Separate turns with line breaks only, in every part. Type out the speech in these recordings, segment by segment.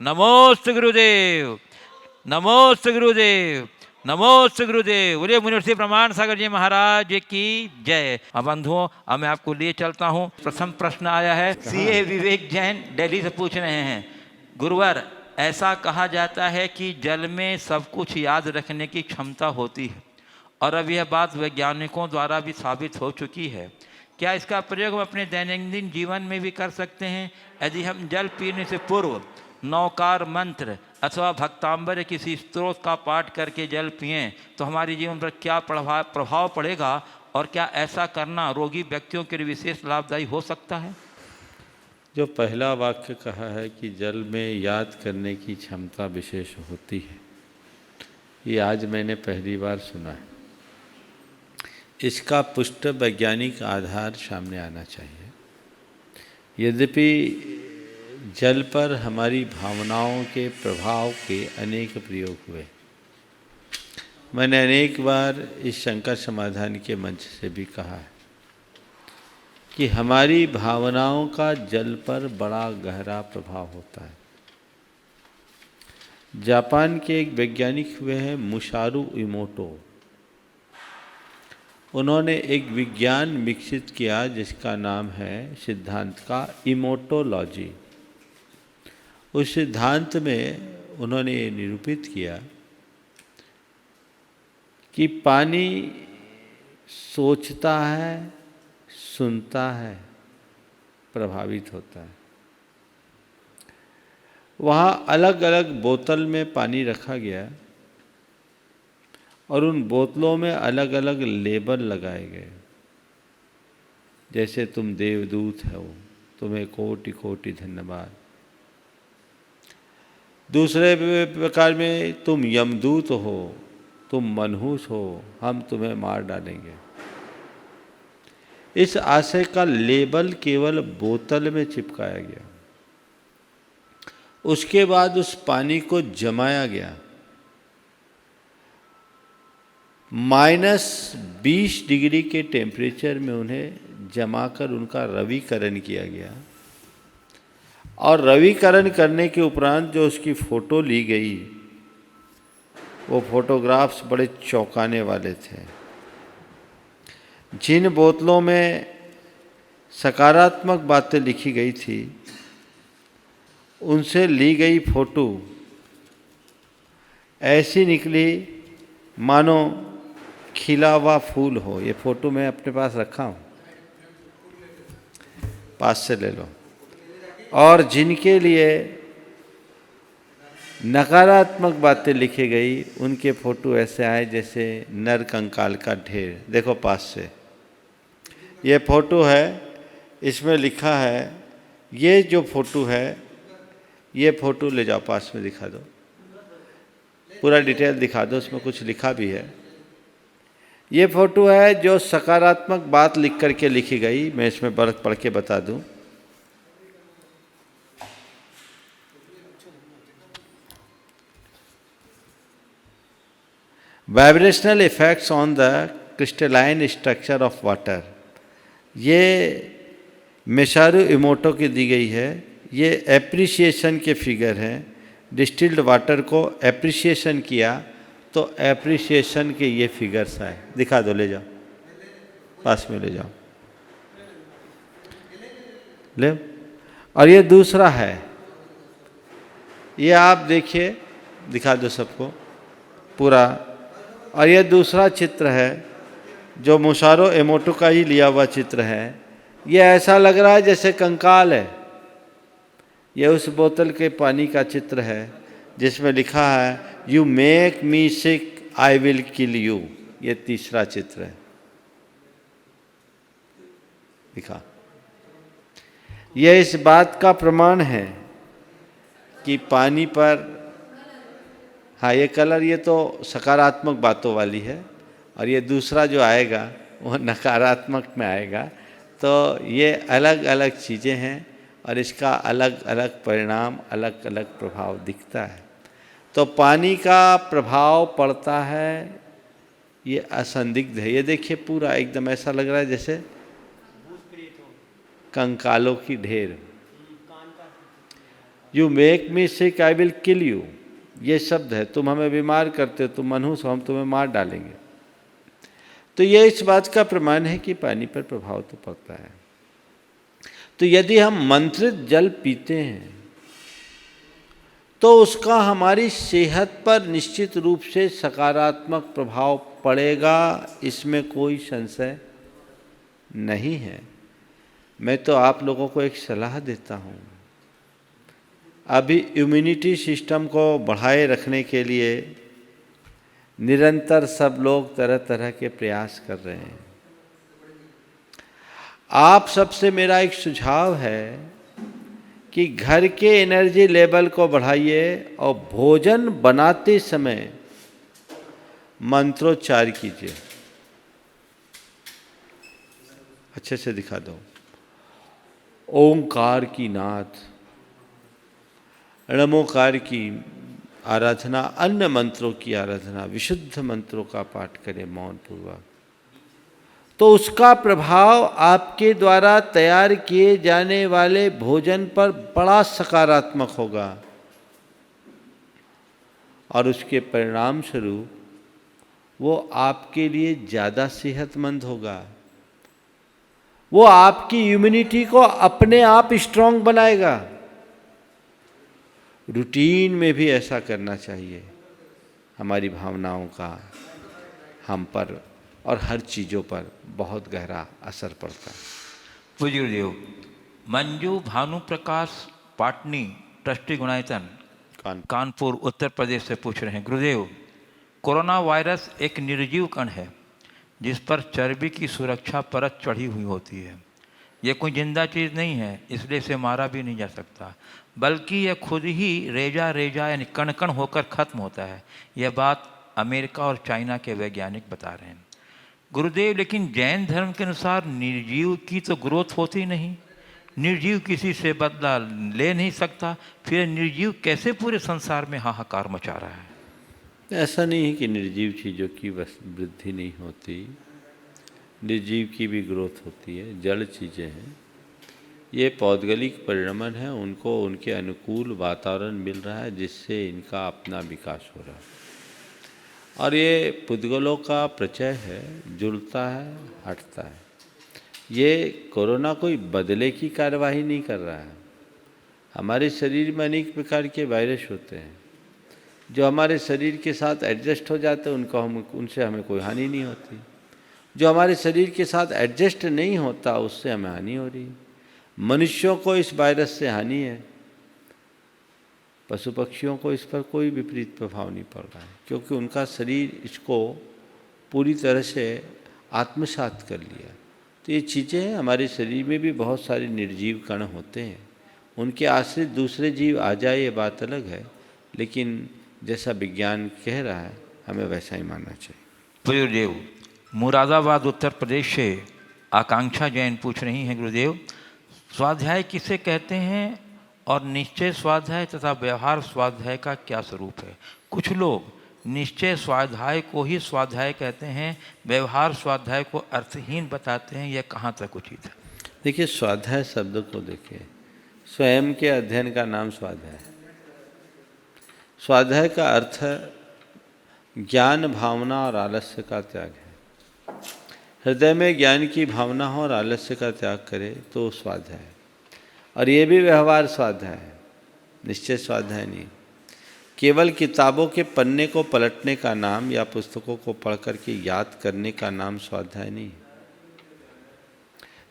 नमोस्तु गुरुदेव, नमोस्तु गुरुदेव, नमोस्तु गुरुदेव। बोलिए मुनिवर्षि प्रमाण सागर जी महाराज की जय। अब बंधुओं, अब मैं आपको लिए चलता हूँ। प्रथम प्रश्न आया है, सीए विवेक जैन दिल्ली से पूछ रहे हैं, गुरुवर ऐसा कहा जाता है कि जल में सब कुछ याद रखने की क्षमता होती है और अब यह बात वैज्ञानिकों द्वारा भी साबित हो चुकी है। क्या इसका प्रयोग हम अपने दैनंदिन जीवन में भी कर सकते हैं? यदि हम जल पीने से पूर्व नौकार मंत्र अथवा भक्तांबर किसी स्त्रोत का पाठ करके जल पिएं तो हमारे जीवन पर क्या प्रभाव पड़ेगा और क्या ऐसा करना रोगी व्यक्तियों के लिए विशेष लाभदायी हो सकता है?
जो पहला वाक्य कहा है कि जल में याद करने की क्षमता विशेष होती है, ये आज मैंने पहली बार सुना है। इसका पुष्ट वैज्ञानिक आधार सामने आना चाहिए। यद्यपि जल पर हमारी भावनाओं के प्रभाव के अनेक प्रयोग हुए, मैंने अनेक बार इस शंका समाधान के मंच से भी कहा है कि हमारी भावनाओं का जल पर बड़ा गहरा प्रभाव होता है। जापान के एक वैज्ञानिक हुए हैं मुसारू इमोटो। उन्होंने एक विज्ञान विकसित किया जिसका नाम है सिद्धांत का इमोटोलॉजी। उस सिद्धांत में उन्होंने ये निरूपित किया कि पानी सोचता है, सुनता है, प्रभावित होता है। वहाँ अलग अलग बोतल में पानी रखा गया और उन बोतलों में अलग अलग लेबल लगाए गए, जैसे तुम देवदूत हो, तुम्हें कोटि कोटि धन्यवाद। दूसरे प्रकार में तुम यमदूत हो, तुम मनहूस हो, हम तुम्हें मार डालेंगे। इस आशय का लेबल केवल बोतल में चिपकाया गया। उसके बाद उस पानी को जमाया गया, -20 डिग्री के टेम्परेचर में उन्हें जमाकर उनका रविकरण किया गया और रविकरण करने के उपरांत जो उसकी फ़ोटो ली गई, वो फोटोग्राफ्स बड़े चौंकाने वाले थे। जिन बोतलों में सकारात्मक बातें लिखी गई थी, उनसे ली गई फ़ोटो ऐसी निकली मानो खिला हुआ फूल हो। ये फ़ोटो मैं अपने पास रखा हूँ, पास से ले लो। और जिनके लिए नकारात्मक बातें लिखी गई, उनके फ़ोटो ऐसे आए जैसे नर कंकाल का ढेर। देखो पास से, ये फ़ोटो है, इसमें लिखा है, ये जो फ़ोटो है, ये फ़ोटो ले जाओ पास में दिखा दो, पूरा डिटेल दिखा दो, उसमें कुछ लिखा भी है। ये फ़ोटो है जो सकारात्मक बात लिख करके लिखी गई। मैं इसमें पढ़ के बता दूं। Vibrational effects on the crystalline structure of water, ये मुसारू इमोटो की दी गई है। ये एप्रिसिएशन के फिगर हैं। डिस्टिल्ड वाटर को एप्रिसिएशन किया तो एप्रिसिएशन के ये फिगर्स आए। दिखा दो, ले जाओ, पास में ले जाओ, ले। और ये दूसरा है, ये आप देखिए, दिखा दो सबको पूरा। और ये दूसरा चित्र है जो मुसारू इमोटो का ही लिया हुआ चित्र है। ये ऐसा लग रहा है जैसे कंकाल है। ये उस बोतल के पानी का चित्र है जिसमें लिखा है you make me sick I will kill you. ये तीसरा चित्र है, दिखा। यह इस बात का प्रमाण है कि पानी पर, हाँ ये कलर, ये तो सकारात्मक बातों वाली है और ये दूसरा जो आएगा वो नकारात्मक में आएगा। तो ये अलग अलग चीज़ें हैं और इसका अलग अलग परिणाम, अलग अलग प्रभाव दिखता है। तो पानी का प्रभाव पड़ता है, ये असंदिग्ध है। ये देखिए पूरा एकदम ऐसा लग रहा है जैसे कंकालों की ढेर। You make me sick I will kill you, ये शब्द है। तुम हमें बीमार करते हो, तुम मनहूस हो, हम तुम्हें मार डालेंगे। तो ये इस बात का प्रमाण है कि पानी पर प्रभाव तो पड़ता है। तो यदि हम मंत्रित जल पीते हैं तो उसका हमारी सेहत पर निश्चित रूप से सकारात्मक प्रभाव पड़ेगा, इसमें कोई संशय नहीं है। मैं तो आप लोगों को एक सलाह देता हूँ, अभी इम्यूनिटी सिस्टम को बढ़ाए रखने के लिए निरंतर सब लोग तरह तरह के प्रयास कर रहे हैं। आप सबसे मेरा एक सुझाव है कि घर के एनर्जी लेवल को बढ़ाइए और भोजन बनाते समय मंत्रोच्चार कीजिए। अच्छे से दिखा दो। ओंकार की नाद, नमोकार की आराधना, अन्य मंत्रों की आराधना, विशुद्ध मंत्रों का पाठ करें मौन पूर्वक, तो उसका प्रभाव आपके द्वारा तैयार किए जाने वाले भोजन पर बड़ा सकारात्मक होगा और उसके परिणाम स्वरूप वो आपके लिए ज़्यादा सेहतमंद होगा। वो आपकी इम्यूनिटी को अपने आप स्ट्रांग बनाएगा। रूटीन में भी ऐसा करना चाहिए। हमारी भावनाओं का हम पर और हर चीज़ों पर बहुत गहरा असर पड़ता है।
पूज्य गुरुदेव, मंजू भानु प्रकाश पाटनी, ट्रस्टी गुणायतन, कानपुर उत्तर प्रदेश से पूछ रहे हैं, गुरुदेव कोरोना वायरस एक निर्जीव कण है जिस पर चर्बी की सुरक्षा परत चढ़ी हुई होती है। यह कोई जिंदा चीज़ नहीं है, इसलिए इसे मारा भी नहीं जा सकता, बल्कि यह खुद ही रेजा रेजा यानी कण कण होकर खत्म होता है। यह बात अमेरिका और चाइना के वैज्ञानिक बता रहे हैं। गुरुदेव, लेकिन जैन धर्म के अनुसार निर्जीव की तो ग्रोथ होती नहीं, निर्जीव किसी से बदला ले नहीं सकता, फिर निर्जीव कैसे पूरे संसार में हाहाकार मचा रहा है?
ऐसा नहीं है कि निर्जीव चीज़ों की वृद्धि नहीं होती, निर्जीव की भी ग्रोथ होती है। जड़ चीज़ें हैं, ये पौद्गलिक परिणमन है, उनको उनके अनुकूल वातावरण मिल रहा है जिससे इनका अपना विकास हो रहा है। और ये पुद्गलों का प्रचय है, जुड़ता है, हटता है। ये कोरोना कोई बदले की कार्यवाही नहीं कर रहा है। हमारे शरीर में अनेक प्रकार के वायरस होते हैं जो हमारे शरीर के साथ एडजस्ट हो जाते हैं, उनसे हमें कोई हानि नहीं होती। जो हमारे शरीर के साथ एडजस्ट नहीं होता उससे हमें हानि हो रही है। मनुष्यों को इस वायरस से हानि है, पशु पक्षियों को इस पर कोई विपरीत प्रभाव नहीं पड़ रहा है, क्योंकि उनका शरीर इसको पूरी तरह से आत्मसात कर लिया। तो ये चीज़ें हमारे शरीर में भी बहुत सारे निर्जीव कण होते हैं, उनके आश्रित दूसरे जीव आ जाए ये बात अलग है, लेकिन जैसा विज्ञान कह रहा है हमें वैसा ही मानना चाहिए।
गुरुदेव, मुरादाबाद उत्तर प्रदेश से आकांक्षा जैन पूछ रही हैं, गुरुदेव स्वाध्याय किसे कहते हैं और निश्चय स्वाध्याय तथा व्यवहार स्वाध्याय का क्या स्वरूप है? कुछ लोग निश्चय स्वाध्याय को ही स्वाध्याय कहते हैं, व्यवहार स्वाध्याय को अर्थहीन बताते हैं, यह कहाँ तक उचित है?
देखिए, स्वाध्याय शब्द को देखिए, स्वयं के अध्ययन का नाम स्वाध्याय है। स्वाध्याय का अर्थ ज्ञान, भावना और आलस्य का त्याग है। हृदय में ज्ञान की भावना हो और आलस्य का त्याग करे तो स्वाध्याय है। और ये भी व्यवहार स्वाध्याय है, निश्चय स्वाध्याय नहीं। केवल किताबों के पन्ने को पलटने का नाम या पुस्तकों को पढ़ कर के याद करने का नाम स्वाध्याय नहीं।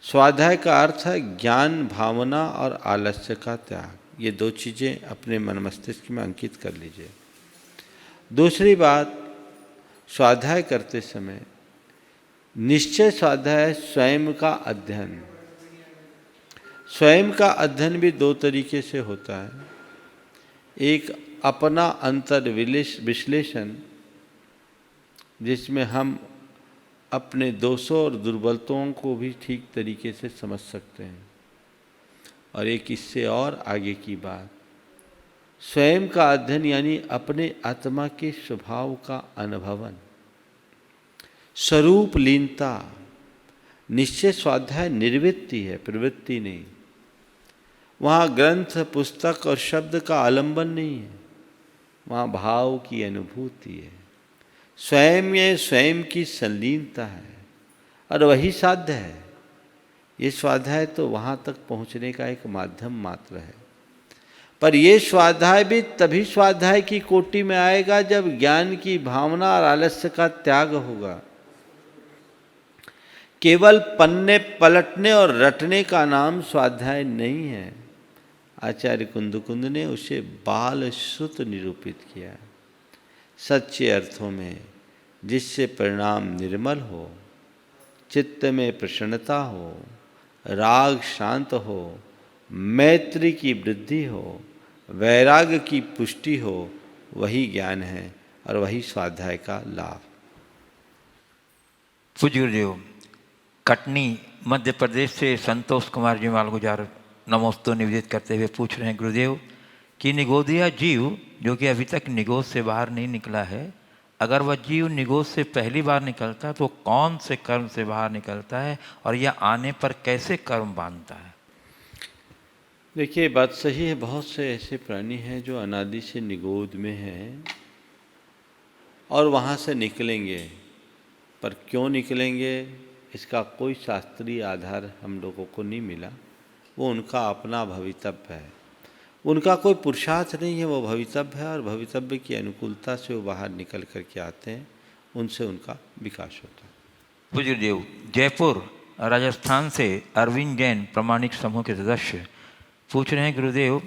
स्वाध्याय का अर्थ है ज्ञान, भावना और आलस्य का त्याग। ये दो चीज़ें अपने मन मस्तिष्क में अंकित कर लीजिए। दूसरी बात, स्वाध्याय करते समय निश्चय स्वाध्याय स्वयं का अध्ययन। स्वयं का अध्ययन भी दो तरीके से होता है। एक अपना अंतर विश्लेषण, जिसमें हम अपने दोषों और दुर्बलताओं को भी ठीक तरीके से समझ सकते हैं। और एक इससे और आगे की बात, स्वयं का अध्ययन यानी अपने आत्मा के स्वभाव का अनुभवन, स्वरूप लीनता। निश्चय स्वाध्याय निर्वृत्ति है, प्रवृत्ति नहीं। वहाँ ग्रंथ, पुस्तक और शब्द का आलंबन नहीं है, वहाँ भाव की अनुभूति है, स्वयं में स्वयं की संलीनता है, और वही साध्य है। ये स्वाध्याय तो वहाँ तक पहुँचने का एक माध्यम मात्र है, पर ये स्वाध्याय भी तभी स्वाध्याय की कोटि में आएगा जब ज्ञान की भावना और आलस्य का त्याग होगा। केवल पन्ने पलटने और रटने का नाम स्वाध्याय नहीं है। आचार्य कुंदकुंद ने उसे बाल श्रुत निरूपित किया, सच्चे अर्थों में, जिससे परिणाम निर्मल हो, चित्त में प्रसन्नता हो, राग शांत हो, मैत्री की वृद्धि हो, वैराग्य की पुष्टि हो, वही ज्ञान है और वही स्वाध्याय का लाभ।
पूज्य गुरुदेव, कटनी मध्य प्रदेश से संतोष कुमार जी मालगुजार नमोस्तु निवेदित करते हुए पूछ रहे हैं गुरुदेव कि निगोदिया जीव जो कि अभी तक निगोद से बाहर नहीं निकला है, अगर वह जीव निगोद से पहली बार निकलता है तो कौन से कर्म से बाहर निकलता है और यह आने पर कैसे कर्म बांधता है?
देखिए, बात सही है। बहुत से ऐसे प्राणी हैं जो अनादि से निगोद में हैं और वहाँ से निकलेंगे, पर क्यों निकलेंगे इसका कोई शास्त्रीय आधार हम लोगों को नहीं मिला। वो उनका अपना भवितव्य है, उनका कोई पुरुषार्थ नहीं है, वो भवितव्य है और भवितव्य की अनुकूलता से वो बाहर निकल कर के आते हैं, उनसे उनका विकास होता है।
पूज्य देव, जयपुर राजस्थान से अरविंद जैन प्रामाणिक समूह के सदस्य पूछ रहे हैं गुरुदेव,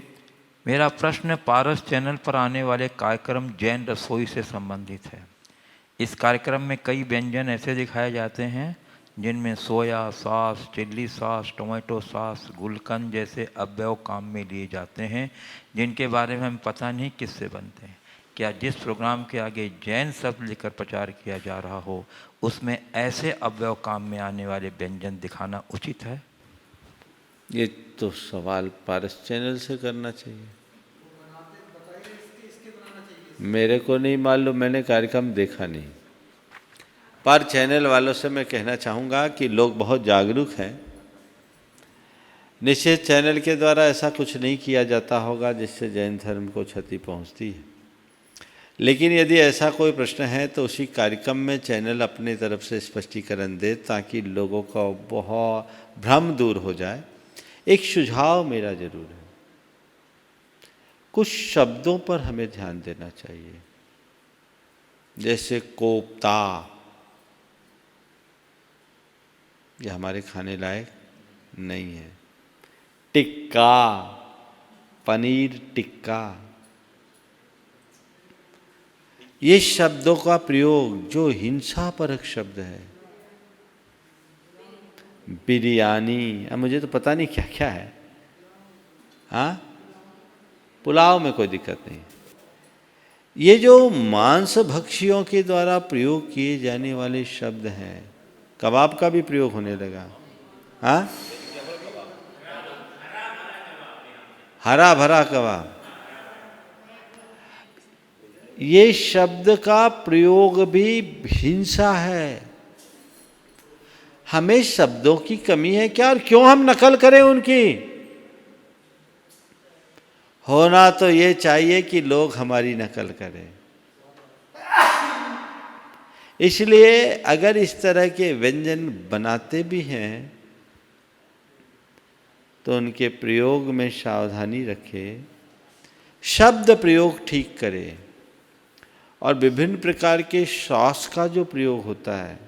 मेरा प्रश्न पारस चैनल पर आने वाले कार्यक्रम जैन रसोई से संबंधित है। इस कार्यक्रम में कई व्यंजन ऐसे दिखाए जाते हैं जिनमें soya sauce, chilli sauce, tomato sauce, गुलकंद जैसे अवयव काम में लिए जाते हैं, जिनके बारे में हमें पता नहीं किससे बनते हैं। क्या जिस प्रोग्राम के आगे जैन शब्द लेकर प्रचार किया जा रहा हो उसमें ऐसे अवयव काम में आने वाले व्यंजन दिखाना उचित है?
ये तो सवाल पारस चैनल से करना चाहिए, मेरे को नहीं मालूम, मैंने कार्यक्रम देखा नहीं। पर चैनल वालों से मैं कहना चाहूँगा कि लोग बहुत जागरूक हैं। निश्चित चैनल के द्वारा ऐसा कुछ नहीं किया जाता होगा जिससे जैन धर्म को क्षति पहुँचती है, लेकिन यदि ऐसा कोई प्रश्न है तो उसी कार्यक्रम में चैनल अपने तरफ से स्पष्टीकरण दे ताकि लोगों का बहुत भ्रम दूर हो जाए। एक सुझाव मेरा जरूर है, कुछ शब्दों पर हमें ध्यान देना चाहिए, जैसे कोफ्ता, ये हमारे खाने लायक नहीं है। टिक्का, पनीर टिक्का, ये शब्दों का प्रयोग जो हिंसापरक शब्द है। बिरयानी, अब मुझे तो पता नहीं क्या क्या है। हाँ, पुलाव में कोई दिक्कत नहीं। ये जो मांस भक्षियों के द्वारा प्रयोग किए जाने वाले शब्द हैं, कबाब का भी प्रयोग होने लगा। हाँ, हरा भरा कबाब, ये शब्द का प्रयोग भी हिंसा है। हमें शब्दों की कमी है क्या, और क्यों हम नकल करें उनकी? होना तो ये चाहिए कि लोग हमारी नकल करें। इसलिए अगर इस तरह के व्यंजन बनाते भी हैं तो उनके प्रयोग में सावधानी रखें, शब्द प्रयोग ठीक करें, और विभिन्न प्रकार के सॉस का जो प्रयोग होता है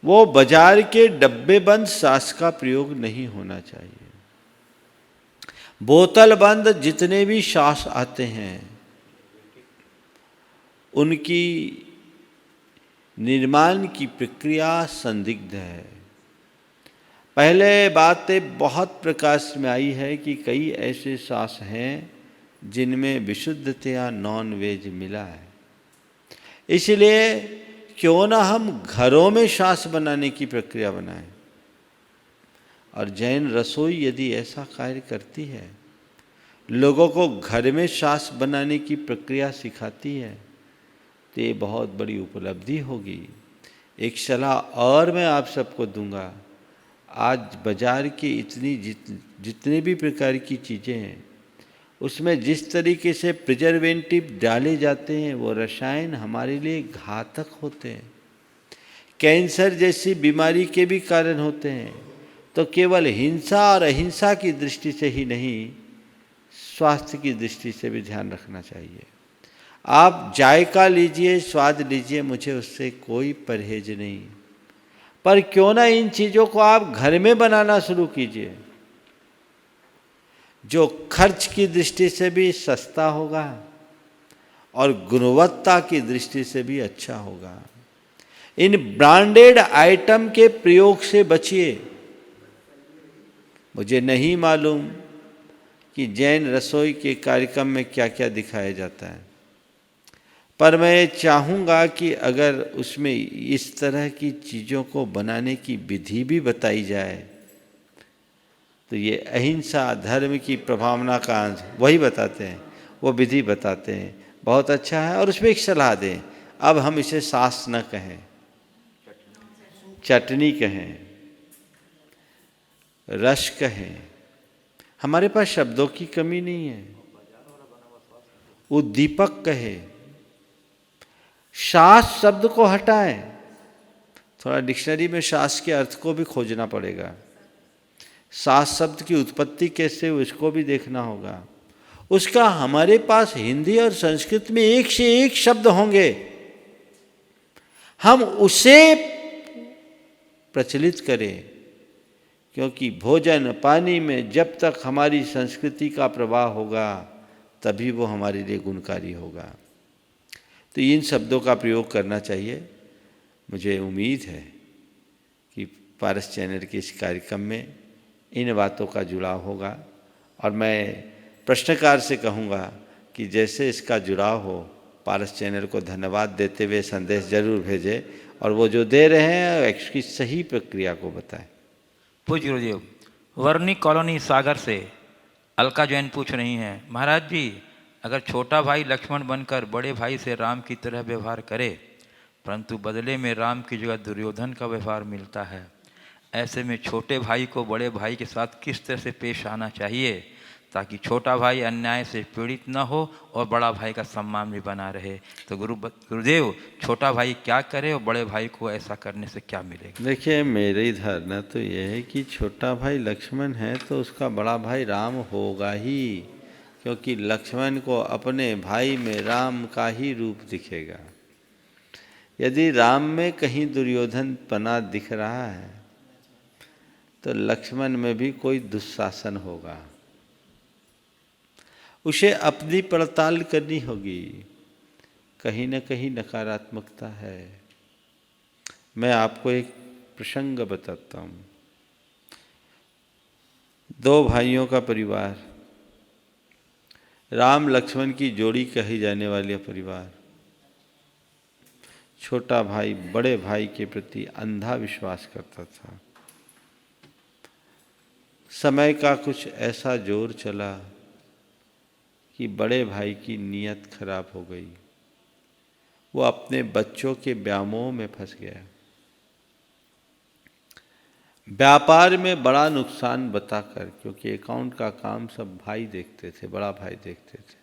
वो बाजार के डब्बे बंद सॉस का प्रयोग नहीं होना चाहिए। बोतल बंद जितने भी सॉस आते हैं उनकी निर्माण की प्रक्रिया संदिग्ध है। पहले बातें बहुत प्रकाश में आई है कि कई ऐसे सॉस हैं जिनमें विशुद्धतया नॉन वेज मिला है। इसलिए क्यों ना हम घरों में सॉस बनाने की प्रक्रिया बनाएं, और जैन रसोई यदि ऐसा कार्य करती है, लोगों को घर में सॉस बनाने की प्रक्रिया सिखाती है, तो ये बहुत बड़ी उपलब्धि होगी। एक सलाह और मैं आप सबको दूंगा, आज बाजार की जितने भी प्रकार की चीज़ें हैं उसमें जिस तरीके से प्रिजर्वेटिव डाले जाते हैं वो रसायन हमारे लिए घातक होते हैं, कैंसर जैसी बीमारी के भी कारण होते हैं। तो केवल हिंसा और अहिंसा की दृष्टि से ही नहीं, स्वास्थ्य की दृष्टि से भी ध्यान रखना चाहिए। आप जायका लीजिए, स्वाद लीजिए, मुझे उससे कोई परहेज नहीं, पर क्यों ना इन चीज़ों को आप घर में बनाना शुरू कीजिए, जो खर्च की दृष्टि से भी सस्ता होगा और गुणवत्ता की दृष्टि से भी अच्छा होगा। इन ब्रांडेड आइटम के प्रयोग से बचिए। मुझे नहीं मालूम कि जैन रसोई के कार्यक्रम में क्या क्या दिखाया जाता है, पर मैं चाहूँगा कि अगर उसमें इस तरह की चीज़ों को बनाने की विधि भी बताई जाए तो ये अहिंसा धर्म की प्रभावना का अंश वही बताते हैं, वो विधि बताते हैं, बहुत अच्छा है। और उसमें एक सलाह दें, अब हम इसे सास न कहें, चटनी कहें, रस कहें, हमारे पास शब्दों की कमी नहीं है। उद्दीपक कहे, शास शब्द को हटाएं, थोड़ा डिक्शनरी में शास के अर्थ को भी खोजना पड़ेगा। शास शब्द की उत्पत्ति कैसे हुई उसको भी देखना होगा। उसका हमारे पास हिंदी और संस्कृत में एक से एक शब्द होंगे, हम उसे प्रचलित करें, क्योंकि भोजन पानी में जब तक हमारी संस्कृति का प्रवाह होगा तभी वो हमारे लिए गुणकारी होगा। तो इन शब्दों का प्रयोग करना चाहिए। मुझे उम्मीद है कि पारस चैनल के इस कार्यक्रम में इन बातों का जुड़ाव होगा, और मैं प्रश्नकार से कहूँगा कि जैसे इसका जुड़ाव हो, पारस चैनल को धन्यवाद देते हुए संदेश जरूर भेजें, और वो जो दे रहे हैं उसकी सही प्रक्रिया को बताएं।
पूज्य गुरुदेव, वर्णी कॉलोनी सागर से अलका जैन पूछ रही हैं, महाराज जी, अगर छोटा भाई लक्ष्मण बनकर बड़े भाई से राम की तरह व्यवहार करे, परंतु बदले में राम की जगह दुर्योधन का व्यवहार मिलता है, ऐसे में छोटे भाई को बड़े भाई के साथ किस तरह से पेश आना चाहिए ताकि छोटा भाई अन्याय से पीड़ित न हो और बड़ा भाई का सम्मान भी बना रहे? तो गुरुदेव, छोटा भाई क्या करे और बड़े भाई को ऐसा करने से क्या मिलेगा?
देखिए, मेरी धारणा तो ये है कि छोटा भाई लक्ष्मण है तो उसका बड़ा भाई राम होगा ही, क्योंकि लक्ष्मण को अपने भाई में राम का ही रूप दिखेगा। यदि राम में कहीं दुर्योधन पना दिख रहा है तो लक्ष्मण में भी कोई दुशासन होगा, उसे अपनी पड़ताल करनी होगी, कहीं न कहीं नकारात्मकता है। मैं आपको एक प्रसंग बताता हूँ। दो भाइयों का परिवार, राम लक्ष्मण की जोड़ी कही जाने वाली परिवार। छोटा भाई बड़े भाई के प्रति अंधा विश्वास करता था। समय का कुछ ऐसा जोर चला कि बड़े भाई की नीयत खराब हो गई, वो अपने बच्चों के व्यामोह में फंस गया। व्यापार में बड़ा नुकसान बताकर, क्योंकि अकाउंट का काम सब भाई देखते थे, बड़ा भाई देखते थे,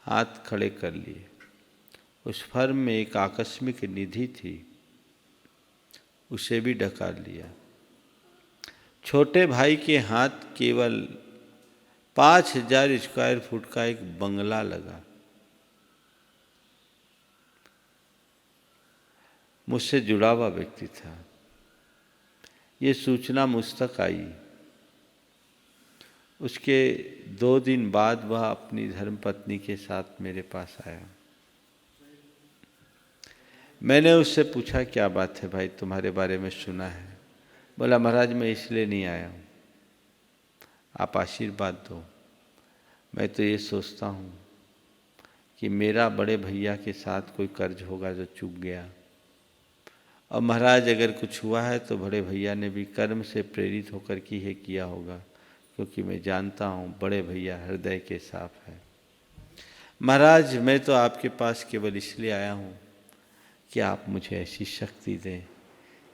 हाथ खड़े कर लिए। उस फर्म में एक आकस्मिक निधि थी, उसे भी ढकार लिया। छोटे भाई के हाथ केवल 5000 स्क्वायर फुट का एक बंगला लगा। मुझसे जुड़ा हुआ व्यक्ति था। ये सूचना मुझ तक आई। उसके 2 दिन बाद वह अपनी धर्मपत्नी के साथ मेरे पास आया। मैंने उससे पूछा, क्या बात है भाई, तुम्हारे बारे में सुना है। बोला, महाराज मैं इसलिए नहीं आया हूँ, आप आशीर्वाद दो। मैं तो ये सोचता हूँ कि मेरा बड़े भैया के साथ कोई कर्ज होगा जो चूक गया, और महाराज अगर कुछ हुआ है तो बड़े भैया ने भी कर्म से प्रेरित होकर के ये किया होगा, क्योंकि मैं जानता हूँ बड़े भैया हृदय के साफ है। महाराज मैं तो आपके पास केवल इसलिए आया हूँ कि आप मुझे ऐसी शक्ति दें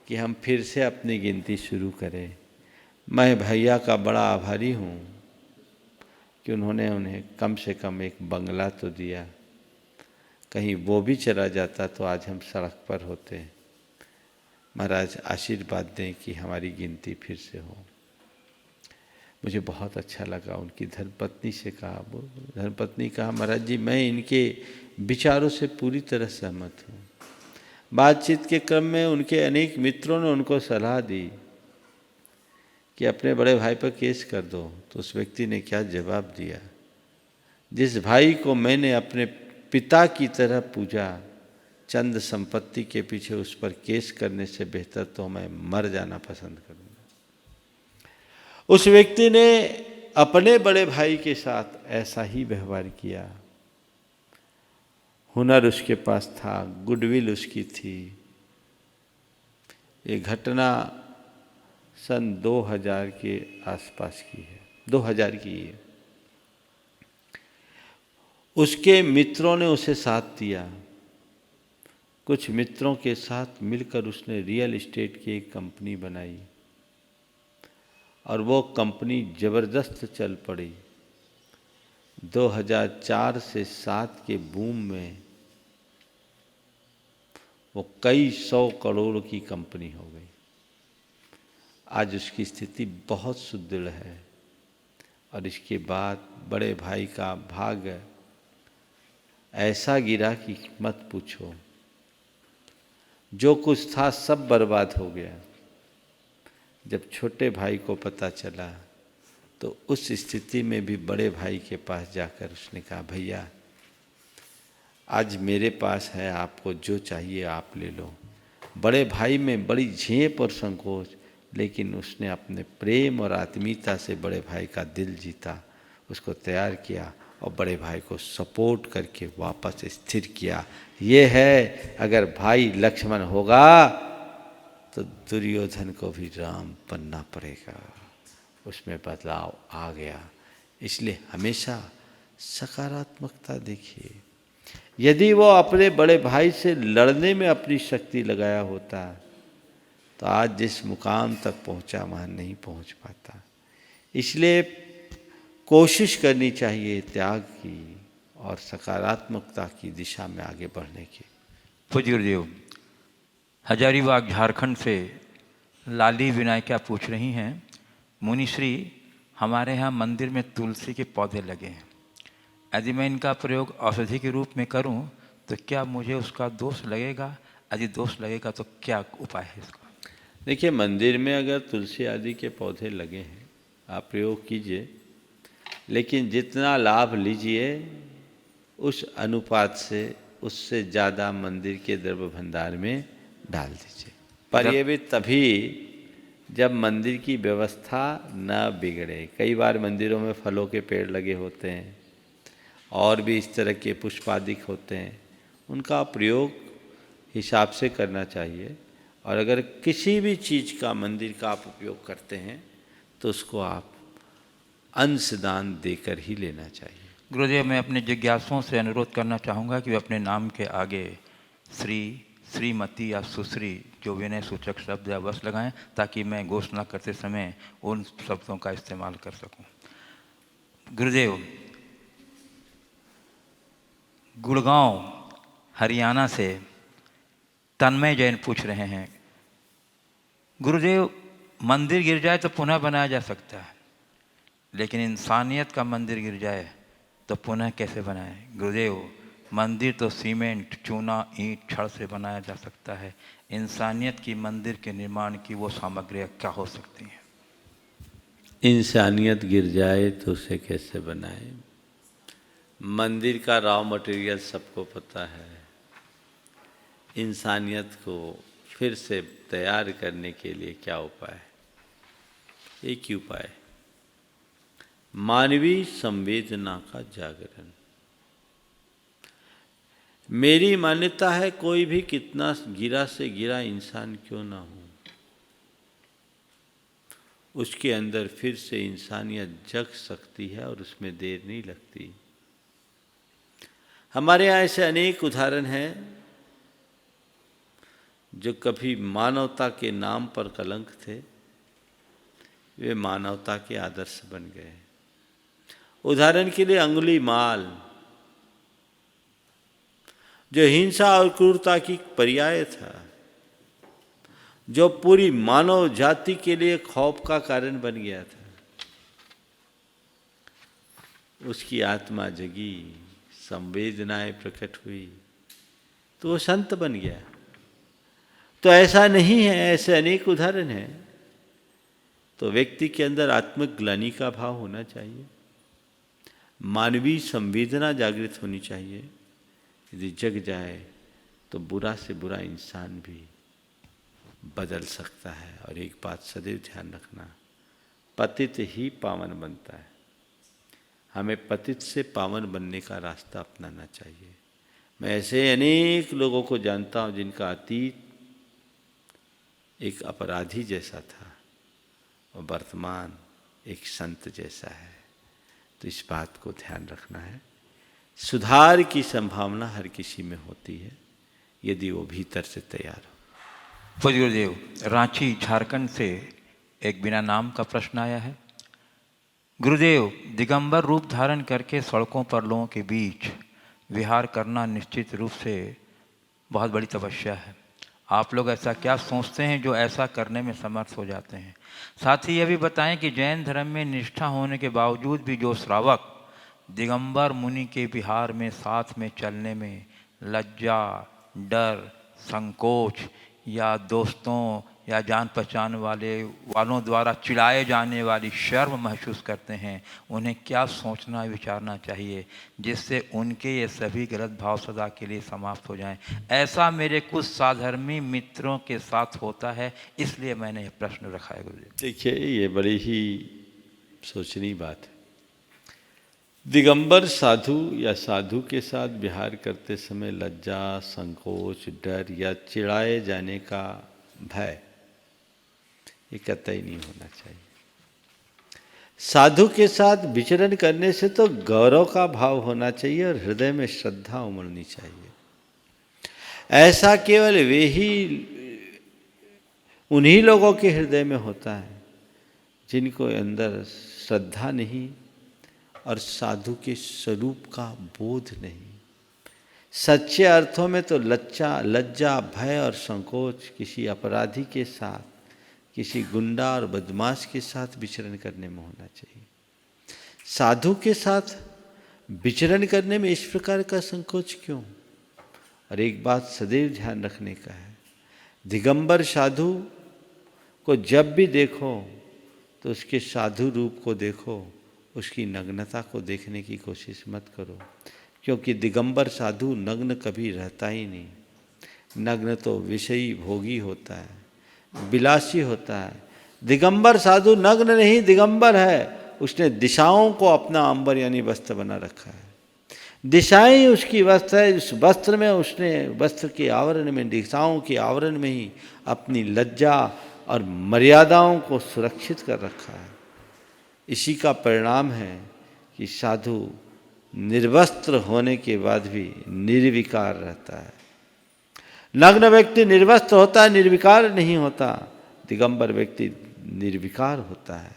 कि हम फिर से अपनी गिनती शुरू करें। मैं भैया का बड़ा आभारी हूँ कि उन्होंने उन्हें कम से कम एक बंगला तो दिया। कहीं वो भी चला जाता तो आज हम सड़क पर होते। महाराज आशीर्वाद दें कि हमारी गिनती फिर से हो। मुझे बहुत अच्छा लगा। उनकी धर्मपत्नी से कहा, वो धर्मपत्नी कहा, महाराज जी मैं इनके विचारों से पूरी तरह सहमत हूँ। बातचीत के क्रम में उनके अनेक मित्रों ने उनको सलाह दी कि अपने बड़े भाई पर केस कर दो। तो उस व्यक्ति ने क्या जवाब दिया, जिस भाई को मैंने अपने पिता की तरह पूजा, चंद संपत्ति के पीछे उस पर केस करने से बेहतर तो मैं मर जाना पसंद करूँगा। उस व्यक्ति ने अपने बड़े भाई के साथ ऐसा ही व्यवहार किया। हुनर उसके पास था, गुडविल उसकी थी। ये घटना सन 2000 के आसपास की है, 2000 की है। उसके मित्रों ने उसे साथ दिया। कुछ मित्रों के साथ मिलकर उसने रियल एस्टेट की एक कंपनी बनाई और वो कंपनी ज़बरदस्त चल पड़ी। 2004 से 7 के बूम में वो कई 100 करोड़ की कंपनी हो गई। आज उसकी स्थिति बहुत सुदृढ़ है और इसके बाद बड़े भाई का भाग्य ऐसा गिरा कि मत पूछो। जो कुछ था सब बर्बाद हो गया। जब छोटे भाई को पता चला तो उस स्थिति में भी बड़े भाई के पास जाकर उसने कहा, भैया आज मेरे पास है, आपको जो चाहिए आप ले लो। बड़े भाई में बड़ी झेप और संकोच, लेकिन उसने अपने प्रेम और आत्मीयता से बड़े भाई का दिल जीता, उसको तैयार किया और बड़े भाई को सपोर्ट करके वापस स्थिर किया। ये है, अगर भाई लक्ष्मण होगा तो दुर्योधन को भी राम बनना पड़ेगा। उसमें बदलाव आ गया। इसलिए हमेशा सकारात्मकता देखिए। यदि वो अपने बड़े भाई से लड़ने में अपनी शक्ति लगाया होता तो आज जिस मुकाम तक पहुंचा वहाँ नहीं पहुंच पाता। इसलिए कोशिश करनी चाहिए त्याग की और सकारात्मकता की दिशा में आगे बढ़ने की।
पूज्य गुरुदेव, हजारीबाग झारखंड से लाली विनायका पूछ रही हैं, मुनिश्री हमारे यहाँ मंदिर में तुलसी के पौधे लगे हैं, यदि मैं इनका प्रयोग औषधि के रूप में करूं तो क्या मुझे उसका दोष लगेगा? यदि दोष लगेगा तो क्या उपाय है इसका?
देखिए, मंदिर में अगर तुलसी आदि के पौधे लगे हैं आप प्रयोग कीजिए, लेकिन जितना लाभ लीजिए उस अनुपात से उससे ज़्यादा मंदिर के द्रव्य भंडार में डाल दीजिए। पर ये भी तभी जब मंदिर की व्यवस्था न बिगड़े। कई बार मंदिरों में फलों के पेड़ लगे होते हैं और भी इस तरह के पुष्पादिक होते हैं, उनका प्रयोग हिसाब से करना चाहिए। और अगर किसी भी चीज़ का मंदिर का आप उपयोग करते हैं तो उसको आप अंशदान देकर ही लेना चाहिए।
गुरुदेव, मैं अपने जिज्ञासुओं से अनुरोध करना चाहूँगा कि वे अपने नाम के आगे श्री, श्रीमती या सुश्री जो विनय सूचक शब्द या वश लगाएं, ताकि मैं घोषणा करते समय उन शब्दों का इस्तेमाल कर सकूं। गुरुदेव, गुड़गांव हरियाणा से तन्मय जैन पूछ रहे हैं, गुरुदेव मंदिर गिर जाए तो पुनः बनाया जा सकता है, लेकिन इंसानियत का मंदिर गिर जाए तो पुनः कैसे बनाएं? गुरुदेव, मंदिर तो सीमेंट, चूना, ईंट, छड़ से बनाया जा सकता है, इंसानियत की मंदिर के निर्माण की वो सामग्रियाँ क्या हो सकती हैं?
इंसानियत गिर जाए तो उसे कैसे बनाए? मंदिर का रॉ मटेरियल सबको पता है। इंसानियत को फिर से तैयार करने के लिए क्या उपाय है? एक ही उपाय, मानवीय संवेदना का जागरण। मेरी मान्यता है कोई भी कितना गिरा से गिरा इंसान क्यों ना हो, उसके अंदर फिर से इंसानियत जग सकती है और उसमें देर नहीं लगती। हमारे यहाँ ऐसे अनेक उदाहरण हैं जो कभी मानवता के नाम पर कलंक थे, वे मानवता के आदर्श बन गए। उदाहरण के लिए अंगुली माल, जो हिंसा और क्रूरता की पर्याय था, जो पूरी मानव जाति के लिए खौफ का कारण बन गया था, उसकी आत्मा जगी, संवेदनाएं प्रकट हुई, तो वो संत बन गया। तो ऐसा नहीं है, ऐसे अनेक उदाहरण हैं। तो व्यक्ति के अंदर आत्मिक ग्लानि का भाव होना चाहिए, मानवीय संवेदना जागृत होनी चाहिए। यदि जग जाए तो बुरा से बुरा इंसान भी बदल सकता है। और एक बात सदैव ध्यान रखना, पतित ही पावन बनता है। हमें पतित से पावन बनने का रास्ता अपनाना चाहिए। मैं ऐसे अनेक लोगों को जानता हूं जिनका अतीत एक अपराधी जैसा था और वर्तमान एक संत जैसा है। तो इस बात को ध्यान रखना है। सुधार की संभावना हर किसी में होती है, यदि वो भीतर से तैयार हो।
पूज्य गुरुदेव, रांची झारखंड से एक बिना नाम का प्रश्न आया है। गुरुदेव, दिगंबर रूप धारण करके सड़कों पर लोगों के बीच विहार करना निश्चित रूप से बहुत बड़ी तपस्या है। आप लोग ऐसा क्या सोचते हैं जो ऐसा करने में समर्थ हो जाते हैं? साथ ही यह भी बताएं कि जैन धर्म में निष्ठा होने के बावजूद भी जो श्रावक दिगंबर मुनि के विहार में साथ में चलने में लज्जा, डर, संकोच या दोस्तों या जान पहचान वालों द्वारा चिढ़ाए जाने वाली शर्म महसूस करते हैं, उन्हें क्या सोचना विचारना चाहिए जिससे उनके ये सभी गलत भाव सदा के लिए समाप्त हो जाएं? ऐसा मेरे कुछ साधर्मी मित्रों के साथ होता है, इसलिए मैंने ये प्रश्न रखा है गुरुजी।
देखिए, ये बड़ी ही सोचनीय बात है। दिगंबर साधु या साधु के साथ विहार करते समय लज्जा, संकोच, डर या चिढ़ाए जाने का भय, ये कतई नहीं होना चाहिए। साधु के साथ विचरण करने से तो गौरव का भाव होना चाहिए और हृदय में श्रद्धा उमड़नी चाहिए। ऐसा केवल वे ही, उन्हीं लोगों के हृदय में होता है जिनको अंदर श्रद्धा नहीं और साधु के स्वरूप का बोध नहीं। सच्चे अर्थों में तो लज्जा, भय और संकोच किसी अपराधी के साथ, किसी गुंडा और बदमाश के साथ विचरण करने में होना चाहिए। साधु के साथ विचरण करने में इस प्रकार का संकोच क्यों? और एक बात सदैव ध्यान रखने का है, दिगंबर साधु को जब भी देखो तो उसके साधु रूप को देखो, उसकी नग्नता को देखने की कोशिश मत करो, क्योंकि दिगंबर साधु नग्न कभी रहता ही नहीं। नग्न तो विषयी भोगी होता है, विलासी होता है। दिगंबर साधु नग्न नहीं, दिगंबर है। उसने दिशाओं को अपना अंबर यानी वस्त्र बना रखा है। दिशाएं ही उसकी वस्त्र है। उस वस्त्र में उसने, वस्त्र के आवरण में, दिशाओं के आवरण में ही अपनी लज्जा और मर्यादाओं को सुरक्षित कर रखा है। इसी का परिणाम है कि साधु निर्वस्त्र होने के बाद भी निर्विकार रहता है। नग्न व्यक्ति निर्वस्त्र होता है, निर्विकार नहीं होता। दिगंबर व्यक्ति निर्विकार होता है।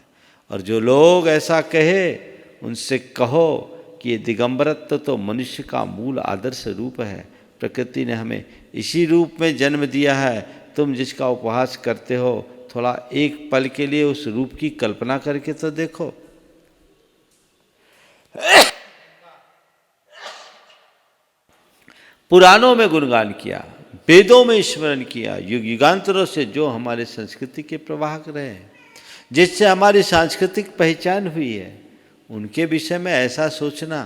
और जो लोग ऐसा कहे, उनसे कहो कि ये दिगंबरत्व तो मनुष्य का मूल आदर्श रूप है। प्रकृति ने हमें इसी रूप में जन्म दिया है। तुम जिसका उपहास करते हो, थोड़ा एक पल के लिए उस रूप की कल्पना करके तो देखो। पुराणों में गुणगान किया, वेदों में स्मरण किया, युग युगांतरों से जो हमारे संस्कृति के प्रवाहक रहे हैं, जिससे हमारी सांस्कृतिक पहचान हुई है, उनके विषय में ऐसा सोचना